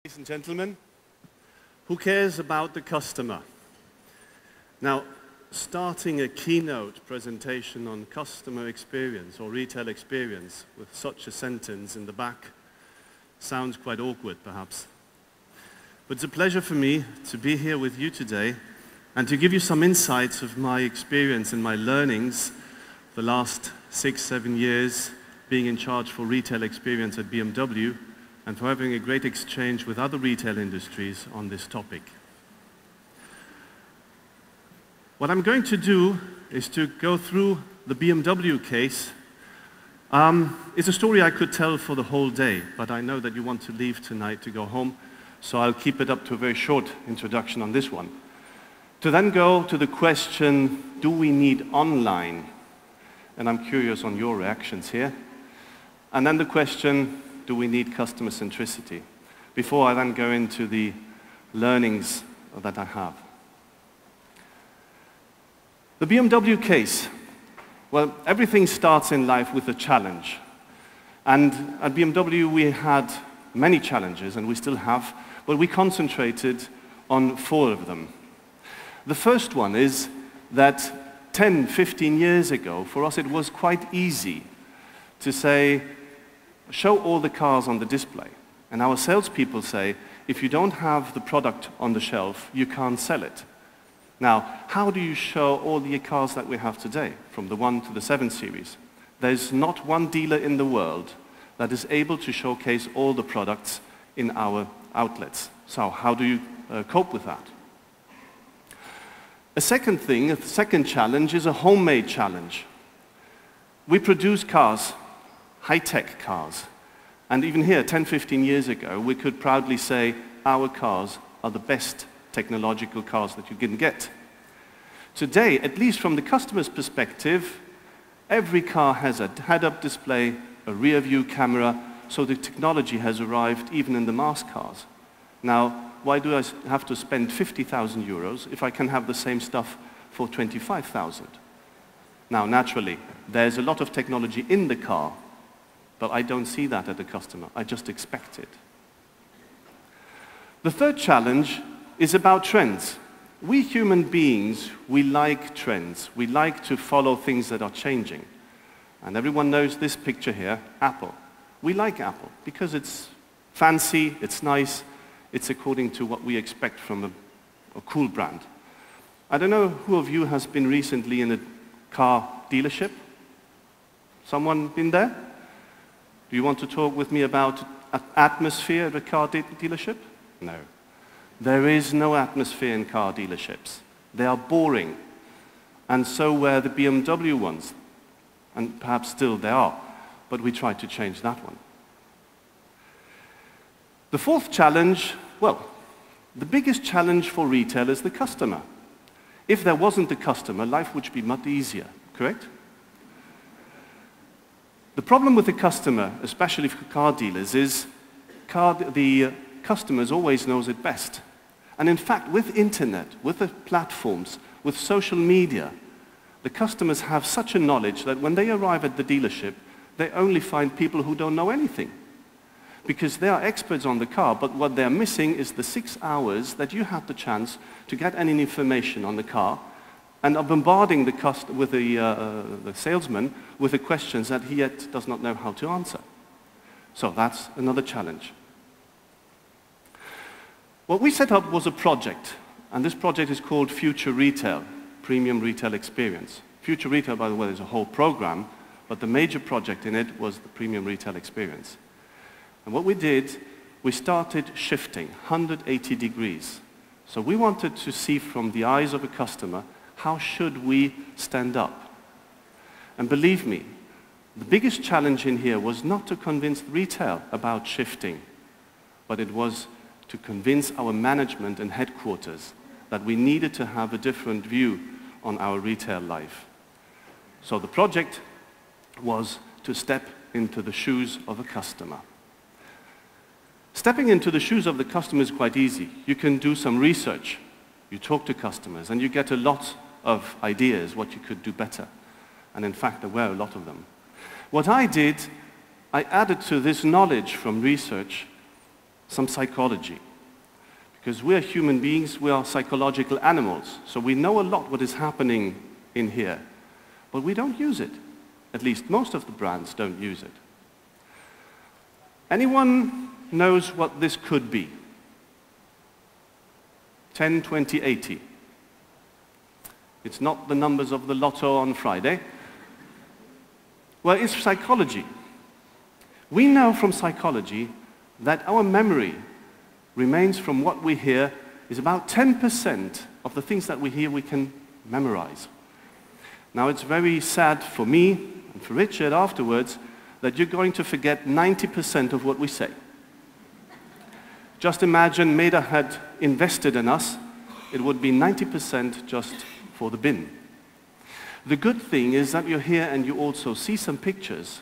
Ladies and gentlemen, who cares about the customer? Now, starting a keynote presentation on customer experience or retail experience with such a sentence in the back sounds quite awkward, perhaps. But it's a pleasure for me to be here with you today and to give you some insights of my experience and my learnings the last 6-7 years being in charge for retail experience at BMW and for having a great exchange with other retail industries on this topic. What I'm going to do is to go through the BMW case. It's a story I could tell for the whole day, but I know that you want to leave tonight to go home, so I'll keep it up to a very short introduction on this one. To then go to the question, do we need online? And I'm curious on your reactions here. And then the question, do we need customer centricity? Before I then go into the learnings that I have. The BMW case. Well, everything starts in life with a challenge. And at BMW we had many challenges, and we still have, but we concentrated on 4 of them. The first one is that 10, 15 years ago, for us it was quite easy to say, show all the cars on the display. And our salespeople say, if you don't have the product on the shelf, you can't sell it. Now, how do you show all the cars that we have today, from the 1 to the 7 series? There's not one dealer in the world that is able to showcase all the products in our outlets. So how do you cope with that? A second thing, a second challenge is a homemade challenge. We produce cars, high-tech cars. And even here, 10, 15 years ago, we could proudly say our cars are the best technological cars that you can get. Today, at least from the customer's perspective, every car has a head-up display, a rear-view camera, so the technology has arrived even in the mass cars. Now, why do I have to spend 50,000 euros if I can have the same stuff for 25,000? Now, naturally, there's a lot of technology in the car, but I don't see that at the customer. I just expect it. The third challenge is about trends. We human beings, we like trends. We like to follow things that are changing. And everyone knows this picture here, Apple. We like Apple because it's fancy, it's nice, it's according to what we expect from a cool brand. I don't know who of you has been recently in a car dealership? Someone been there? Do you want to talk with me about atmosphere at a car dealership? No. There is no atmosphere in car dealerships. They are boring. And so were the BMW ones. And perhaps still they are. But we tried to change that one. The fourth challenge, well, the biggest challenge for retail is the customer. If there wasn't the customer, life would be much easier, correct? The problem with the customer, especially for car dealers, is the customers always knows it best. And in fact, with internet, with the platforms, with social media, the customers have such a knowledge that when they arrive at the dealership, they only find people who don't know anything. Because they are experts on the car, but what they're missing is the 6 hours that you had the chance to get any information on the car and are bombarding the salesman with the questions that he yet does not know how to answer. So that's another challenge. What we set up was a project, and this project is called Future Retail, Premium Retail Experience. Future Retail, by the way, is a whole program, but the major project in it was the Premium Retail Experience. And what we did, we started shifting 180 degrees. So we wanted to see from the eyes of a customer, how should we stand up? And believe me, the biggest challenge in here was not to convince retail about shifting, but it was to convince our management and headquarters that we needed to have a different view on our retail life. So the project was to step into the shoes of a customer. Stepping into the shoes of the customer is quite easy. You can do some research. You talk to customers, and you get a lot of ideas what you could do better. And in fact, there were a lot of them. What I did, I added to this knowledge from research some psychology. Because we are human beings, we are psychological animals, so we know a lot what is happening in here, but we don't use it. At least most of the brands don't use it. Anyone knows what this could be? 10, 20, 80. It's not the numbers of the lotto on Friday. Well, it's psychology. We know from psychology that our memory remains from what we hear is about 10% of the things that we hear we can memorize. Now, it's very sad for me and for Richard afterwards that you're going to forget 90% of what we say. Just imagine Miidע had invested in us, it would be 90% just for the bin. The good thing is that you're here and you also see some pictures,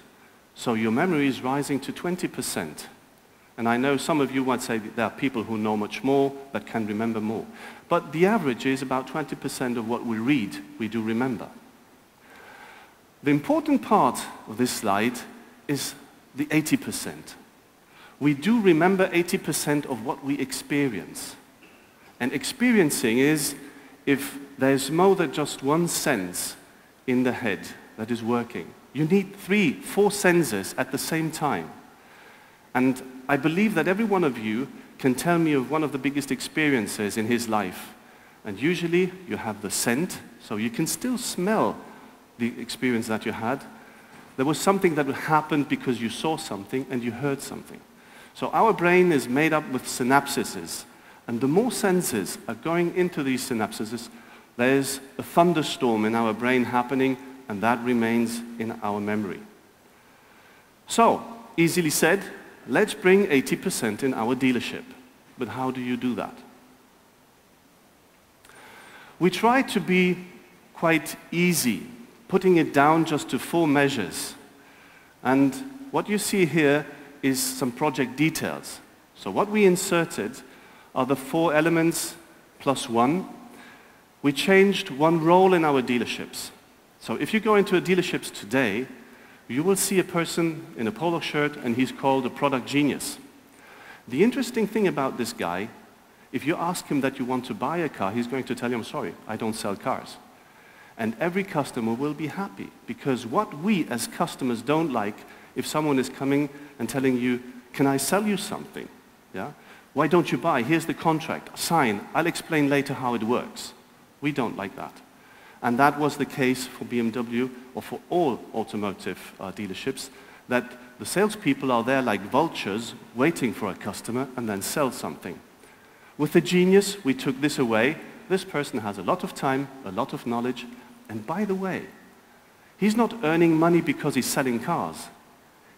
so your memory is rising to 20%. And I know some of you might say that there are people who know much more, that can remember more. But the average is about 20% of what we read, we do remember. The important part of this slide is the 80%. We do remember 80% of what we experience. And experiencing is if there's more than just one sense in the head that is working. You need 3, 4 senses at the same time. And I believe that every one of you can tell me of one of the biggest experiences in his life. And usually you have the scent, so you can still smell the experience that you had. There was something that happened because you saw something and you heard something. So our brain is made up with synapses. And the more senses are going into these synapses, there's a thunderstorm in our brain happening, and that remains in our memory. So, easily said, let's bring 80% in our dealership. But how do you do that? We try to be quite easy, putting it down just to 4 measures. And what you see here is some project details. So what we inserted are the 4 elements plus 1. We changed 1 role in our dealerships. So if you go into a dealerships today, you will see a person in a polo shirt and he's called a product genius. The interesting thing about this guy, if you ask him that you want to buy a car, he's going to tell you, I'm sorry, I don't sell cars. And every customer will be happy, because what we as customers don't like, if someone is coming and telling you, can I sell you something? Yeah? Why don't you buy? Here's the contract, sign, I'll explain later how it works. We don't like that. And that was the case for BMW, or for all automotive dealerships, that the salespeople are there like vultures, waiting for a customer and then sell something. With the genius, we took this away. This person has a lot of time, a lot of knowledge, and by the way, he's not earning money because he's selling cars.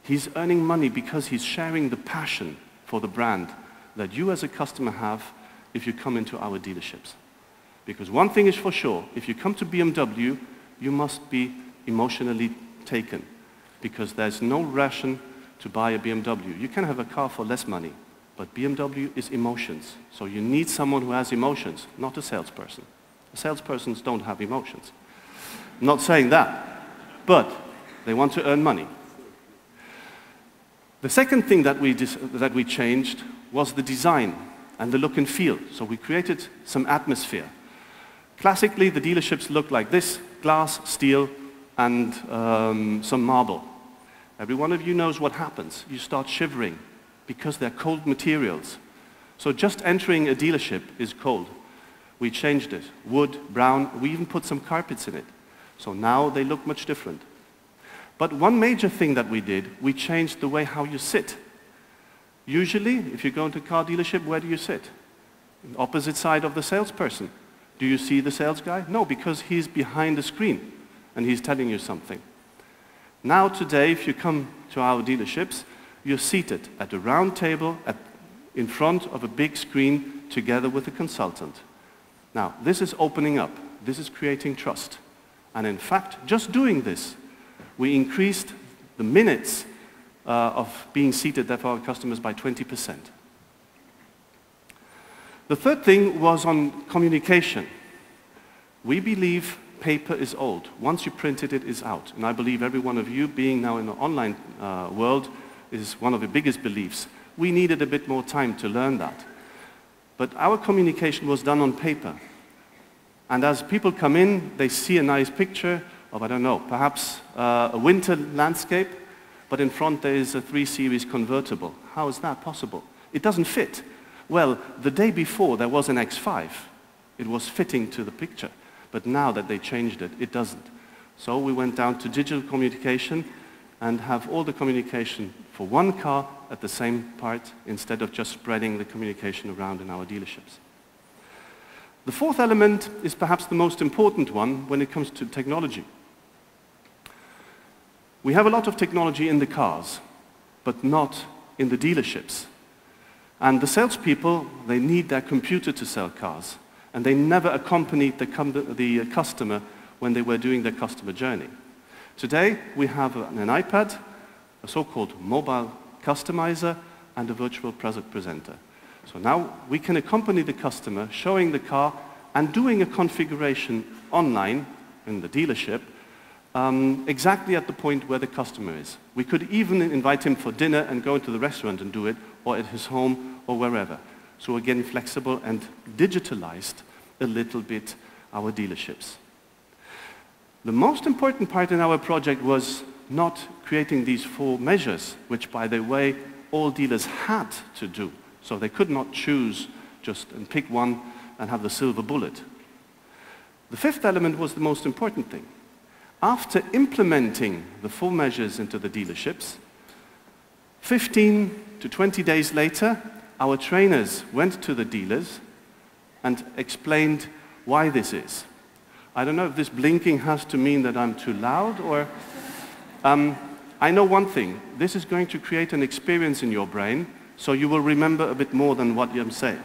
He's earning money because he's sharing the passion for the brand that you as a customer have if you come into our dealerships. Because one thing is for sure, if you come to BMW, you must be emotionally taken, because there's no ration to buy a BMW. You can have a car for less money, but BMW is emotions. So you need someone who has emotions, not a salesperson. Salespersons don't have emotions. I'm not saying that, but they want to earn money. The second thing that we changed was the design and the look and feel. So we created some atmosphere. Classically, the dealerships look like this: glass, steel, and some marble. Every one of you knows what happens. You start shivering because they're cold materials. So just entering a dealership is cold. We changed it. Wood, brown, we even put some carpets in it. So now they look much different. But one major thing that we did, we changed the way how you sit. Usually, if you go into a car dealership, where do you sit? The opposite side of the salesperson. Do you see the sales guy? No, because he's behind the screen and he's telling you something. Now today, if you come to our dealerships, you're seated at a round table in front of a big screen together with a consultant. Now, this is opening up. This is creating trust. And in fact, just doing this, we increased the minutes of being seated there for our customers by 20%. The third thing was on communication. We believe paper is old. Once you printed it, it's out. And I believe every one of you, being now in the online world, is one of the biggest beliefs. We needed a bit more time to learn that. But our communication was done on paper. And as people come in, they see a nice picture of, I don't know, perhaps a winter landscape, but in front there is a 3 Series convertible. How is that possible? It doesn't fit. Well, the day before there was an X5. It was fitting to the picture. But now that they changed it, it doesn't. So we went down to digital communication and have all the communication for one car at the same part instead of just spreading the communication around in our dealerships. The fourth element is perhaps the most important one when it comes to technology. We have a lot of technology in the cars, but not in the dealerships. And the salespeople, they need their computer to sell cars, and they never accompanied the customer when they were doing their customer journey. Today, we have an iPad, a so-called mobile customizer, and a virtual product presenter. So now we can accompany the customer, showing the car and doing a configuration online in the dealership, exactly at the point where the customer is. We could even invite him for dinner and go into the restaurant and do it, or at his home, or wherever. So again, flexible and digitalized a little bit our dealerships. The most important part in our project was not creating these 4 measures, which, by the way, all dealers had to do. So they could not choose just and pick one and have the silver bullet. The 5th element was the most important thing. After implementing the 4 measures into the dealerships, 15 to 20 days later, our trainers went to the dealers and explained why this is. I don't know if this blinking has to mean that I'm too loud or... I know one thing. This is going to create an experience in your brain, so you will remember a bit more than what I'm saying.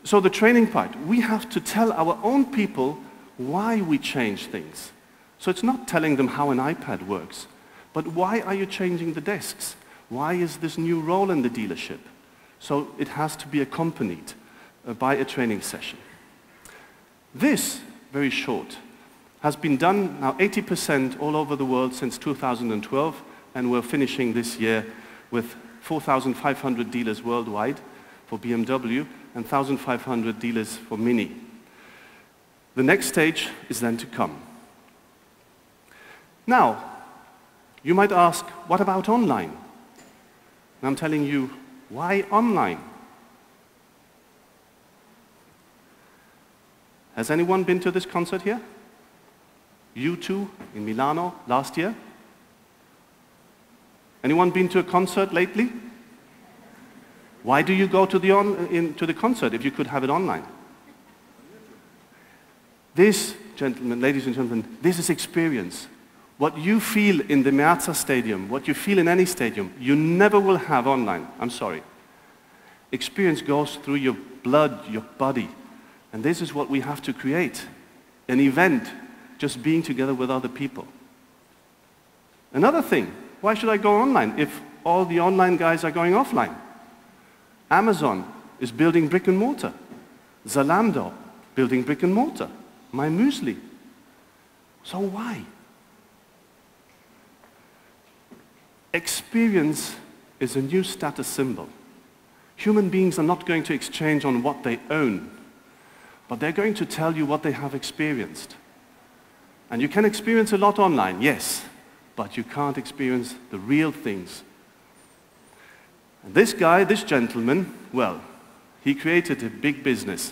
So the training part, we have to tell our own people why we change things. So it's not telling them how an iPad works, but why are you changing the desks? Why is this new role in the dealership? So it has to be accompanied by a training session. This, very short, has been done now 80% all over the world since 2012, and we're finishing this year with 4,500 dealers worldwide for BMW and 1,500 dealers for Mini. The next stage is then to come. Now, you might ask, what about online? And I'm telling you, why online? Has anyone been to this concert here? U2 in Milano last year? Anyone been to a concert lately? Why do you go to the concert if you could have it online? This, gentlemen, ladies and gentlemen, this is experience. What you feel in the Miazza Stadium, what you feel in any stadium, you never will have online. I'm sorry. Experience goes through your blood, your body. And this is what we have to create. An event, just being together with other people. Another thing, why should I go online if all the online guys are going offline? Amazon is building brick and mortar. Zalando, building brick and mortar. My muesli. So why? Experience is a new status symbol. Human beings are not going to exchange on what they own, but they're going to tell you what they have experienced. And you can experience a lot online, yes, but you can't experience the real things. And this guy, this gentleman, well, he created a big business.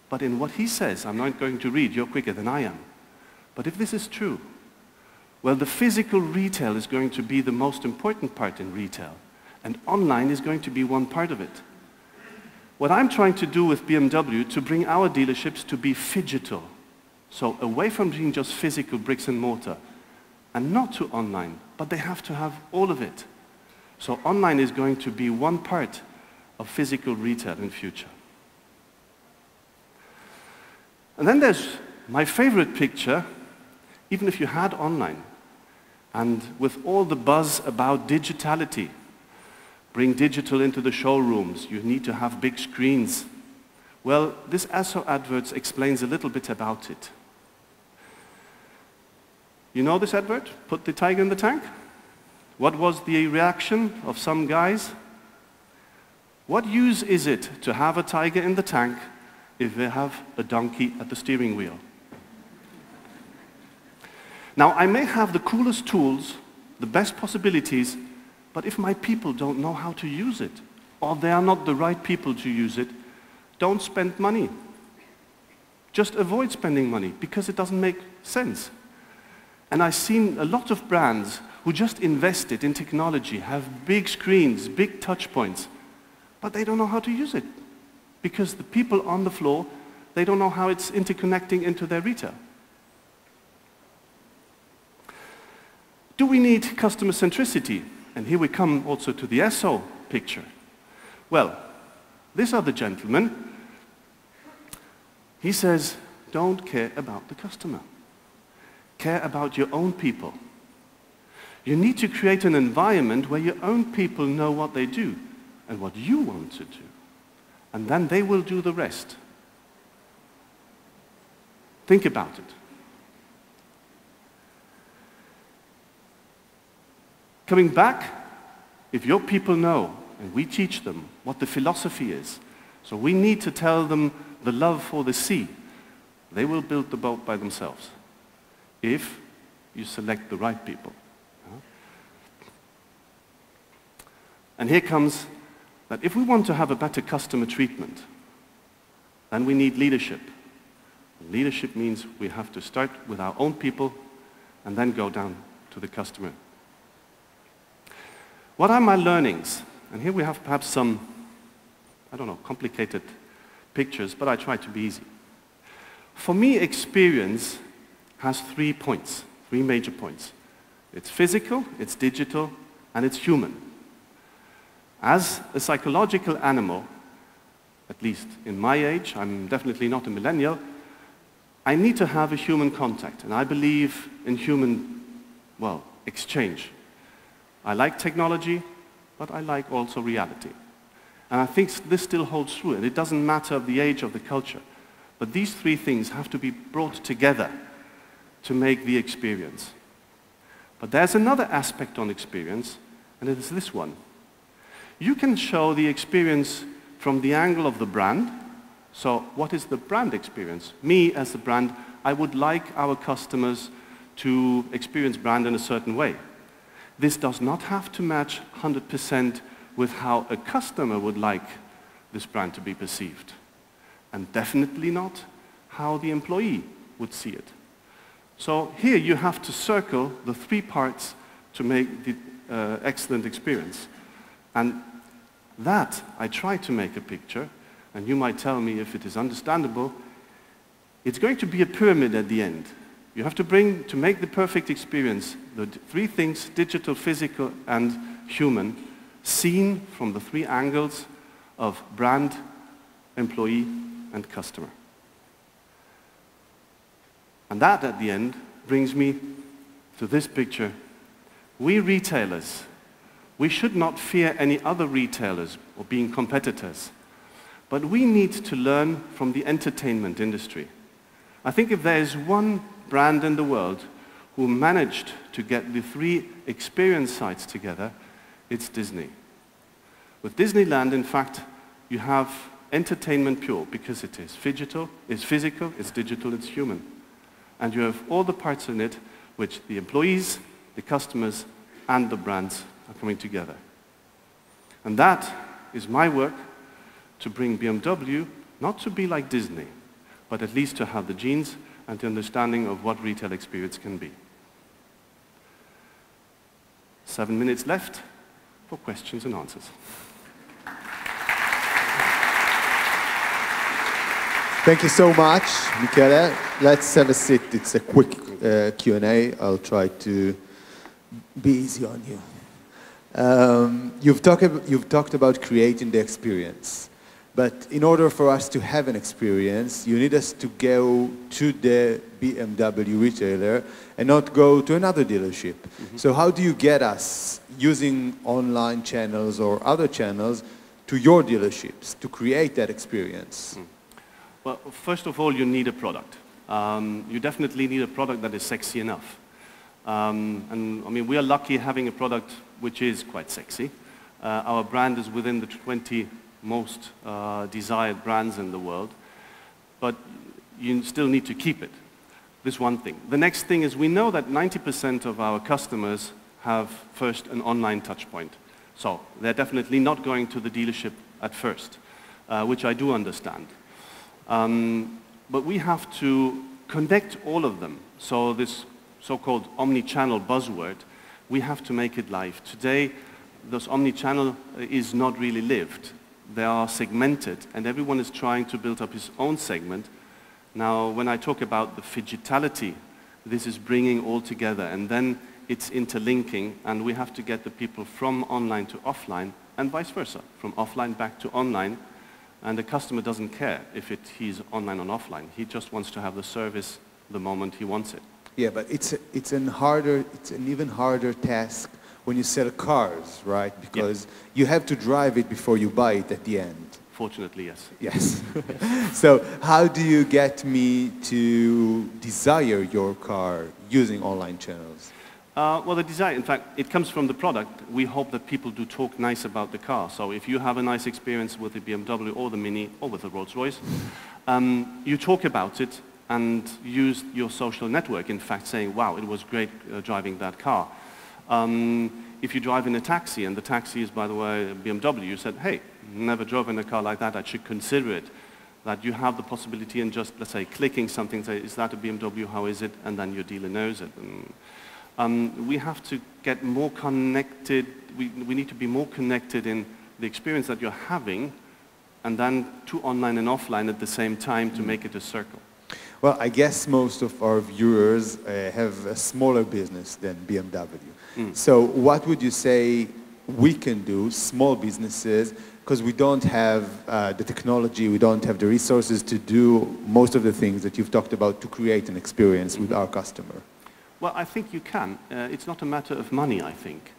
But in what he says, I'm not going to read, you're quicker than I am. But if this is true, well, the physical retail is going to be the most important part in retail, and online is going to be one part of it. What I'm trying to do with BMW to bring our dealerships to be phygital, so away from being just physical bricks and mortar, and not to online, but they have to have all of it. So online is going to be one part of physical retail in future. And then there's my favorite picture, even if you had online, and with all the buzz about digitality, bring digital into the showrooms, you need to have big screens. Well, this ASSO advert explains a little bit about it. You know this advert? Put the tiger in the tank? What was the reaction of some guys? What use is it to have a tiger in the tank if they have a donkey at the steering wheel? Now, I may have the coolest tools, the best possibilities, but if my people don't know how to use it, or they are not the right people to use it, don't spend money. Just avoid spending money, because it doesn't make sense. And I've seen a lot of brands who just invested in technology, have big screens, big touch points, but they don't know how to use it. Because the people on the floor, they don't know how it's interconnecting into their retail. Do we need customer centricity? And here we come also to the SO picture. Well, this other gentleman, he says, don't care about the customer. Care about your own people. You need to create an environment where your own people know what they do and what you want to do. And then they will do the rest. Think about it. Coming back, if your people know, and we teach them what the philosophy is, so we need to tell them the love for the sea, they will build the boat by themselves, if you select the right people. And here comes that if we want to have a better customer treatment, then we need leadership. And leadership means we have to start with our own people and then go down to the customer. What are my learnings? And here we have perhaps some, I don't know, complicated pictures, but I try to be easy. For me, experience has 3 points, 3 major points. It's physical, it's digital, and it's human. As a psychological animal, at least in my age, I'm definitely not a millennial, I need to have a human contact, and I believe in human, well, exchange. I like technology, but I like also reality. And I think this still holds true, and it doesn't matter the age of the culture. But these 3 things have to be brought together to make the experience. But there's another aspect on experience, and it is this one. You can show the experience from the angle of the brand. So what is the brand experience? Me as the brand, I would like our customers to experience brand in a certain way. This does not have to match 100% with how a customer would like this brand to be perceived. And definitely not how the employee would see it. So here you have to circle the 3 parts to make the excellent experience. And that I try to make a picture, and you might tell me if it is understandable. It's going to be a pyramid at the end. You have to make the perfect experience, the 3 things, digital, physical, and human, seen from the 3 angles of brand, employee, and customer. And that, at the end, brings me to this picture. We retailers, we should not fear any other retailers or being competitors, but we need to learn from the entertainment industry. I think if there is one brand in the world who managed to get the 3 experience sites together, it's Disney. With Disneyland, in fact, you have entertainment pure, because it is physical, it's digital, it's human. And you have all the parts in it which the employees, the customers, and the brands are coming together. And that is my work to bring BMW not to be like Disney, but at least to have the genes and the understanding of what retail experience can be. 7 minutes left for questions and answers. Thank you so much, Michele. Let's have a seat. It's a quick Q&A. I'll try to be easy on you. You've talked about creating the experience. But in order for us to have an experience, you need us to go to the BMW retailer and not go to another dealership. Mm-hmm. So how do you get us, using online channels or other channels, to your dealerships to create that experience? Well, first of all, you need a product. You definitely need a product that is sexy enough. And I mean, we are lucky having a product which is quite sexy. Our brand is within the 20 most desired brands in the world, but you still need to keep it. This one thing. The next thing is we know that 90% of our customers have first an online touch point. So they're definitely not going to the dealership at first, which I do understand. But we have to connect all of them. So this so-called omni-channel buzzword, we have to make it live. Today, this omni-channel is not really lived. They are segmented, and everyone is trying to build up his own segment. Now, when I talk about the phygitality, this is bringing all together, and then it's interlinking, and we have to get the people from online to offline, and vice versa, from offline back to online. And the customer doesn't care if he's online or offline. He just wants to have the service the moment he wants it. Yeah, but it's an even harder task when you sell cars, right? Because you have to drive it before you buy it at the end. Fortunately, yes. Yes. So how do you get me to desire your car using online channels? Well, the desire, in fact, it comes from the product. We hope that people do talk nice about the car. So if you have a nice experience with the BMW or the Mini or with the Rolls-Royce, you talk about it and use your social network, in fact, saying, wow, it was great driving that car. If you drive in a taxi, and the taxi is, by the way, a BMW, you said, hey, never drove in a car like that, I should consider it. That you have the possibility in just, let's say, clicking something, say, is that a BMW, how is it? And then your dealer knows it. We have to get more connected, we need to be more connected in the experience that you're having, and then to online and offline at the same time to make it a circle. Well, I guess most of our viewers have a smaller business than BMW. So what would you say we can do, small businesses, because we don't have the technology, we don't have the resources to do most of the things that you've talked about to create an experience with our customer? Well, I think you can. It's not a matter of money, I think.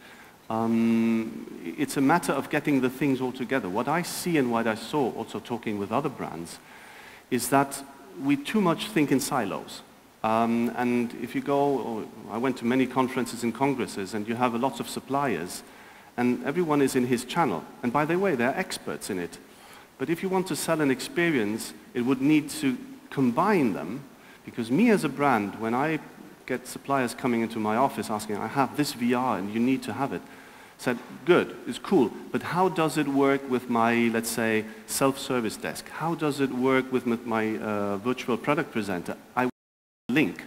It's a matter of getting the things all together. What I see and what I saw also talking with other brands is that we too much think in silos. And if you go, I went to many conferences and congresses, and you have lots of suppliers, and everyone is in his channel. And by the way, they're experts in it. But if you want to sell an experience, it would need to combine them, because me as a brand, when I get suppliers coming into my office asking, I have this VR and you need to have it. Said, good, it's cool, but how does it work with my, let's say, self-service desk? How does it work with my virtual product presenter? I link,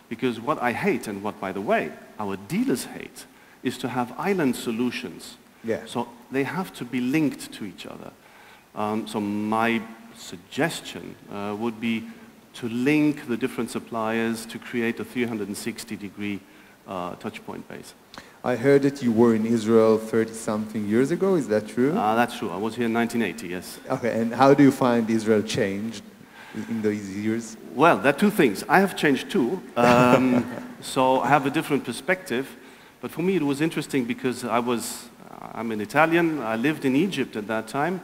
because what I hate, and what, by the way, our dealers hate, is to have island solutions. Yeah. So they have to be linked to each other. So my suggestion would be to link the different suppliers to create a 360-degree touchpoint base. I heard that you were in Israel 30-something years ago. Is that true? That's true. I was here in 1980, yes. Okay, and how do you find Israel changed in those years? Well, there are two things. I have changed too. So I have a different perspective. But for me, it was interesting because I'm an Italian. I lived in Egypt at that time.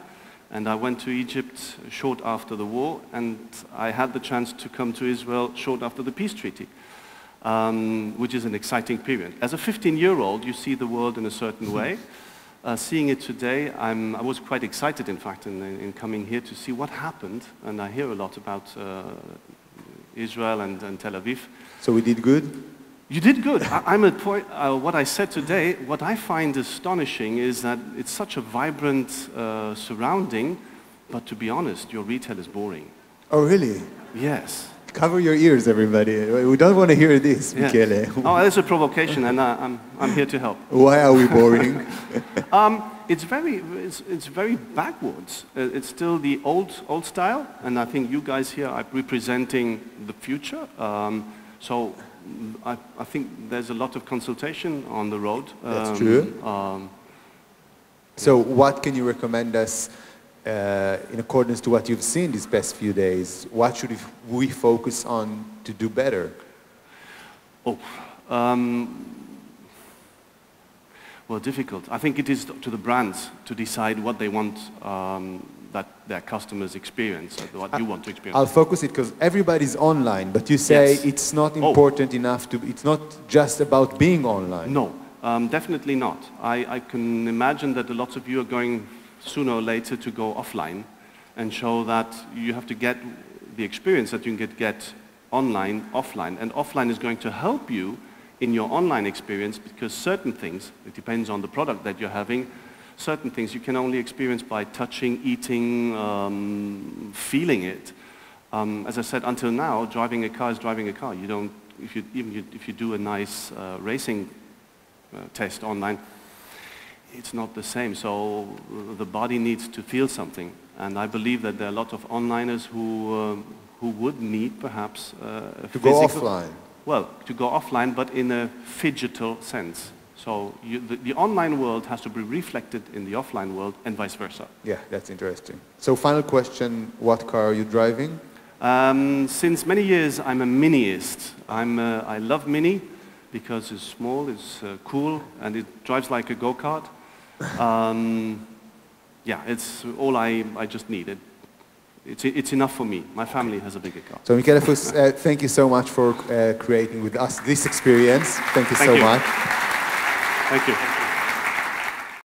And I went to Egypt short after the war, and I had the chance to come to Israel short after the peace treaty, which is an exciting period. As a 15-year-old, you see the world in a certain way. Seeing it today, I was quite excited, in fact, in coming here to see what happened, and I hear a lot about Israel and Tel Aviv. So we did good? You did good. I'm at point, what I said today, what I find astonishing is that it's such a vibrant surrounding, but to be honest, your retail is boring. Oh, really? Yes. Cover your ears, everybody. We don't want to hear this, Michele. Oh, that's a provocation, and I'm here to help. Why are we boring? It's very backwards. It's still the old style, and I think you guys here are representing the future. So I think there's a lot of consultation on the road. That's true. So what can you recommend us in accordance to what you've seen these past few days? What should we focus on to do better? Well, difficult. I think it is to the brands to decide what they want that their customers experience, or what you want to experience. I'll focus it because everybody's online, but you say it's not important enough to, it's not just about being online. No, Definitely not. I can imagine that lots of you are going sooner or later to go offline and show that you have to get the experience that you can get online, offline. And offline is going to help you in your online experience because certain things, it depends on the product that you're having, certain things you can only experience by touching, eating, feeling it. As I said, until now, driving a car is driving a car. You don't, if you do a nice racing test online, it's not the same. So the body needs to feel something. And I believe that there are a lot of onliners who would need perhaps to go offline. Well, to go offline, but in a phygital sense. So the online world has to be reflected in the offline world and vice versa. Yeah, that's interesting. So final question, what car are you driving? Since many years, I'm a Miniist. I love Mini because it's small, it's cool, and it drives like a go-kart. Yeah, it's all I just need. It's enough for me. My family has a bigger car. So Michele Fuhs, thank you so much for creating with us this experience. Thank you so much. Thank you.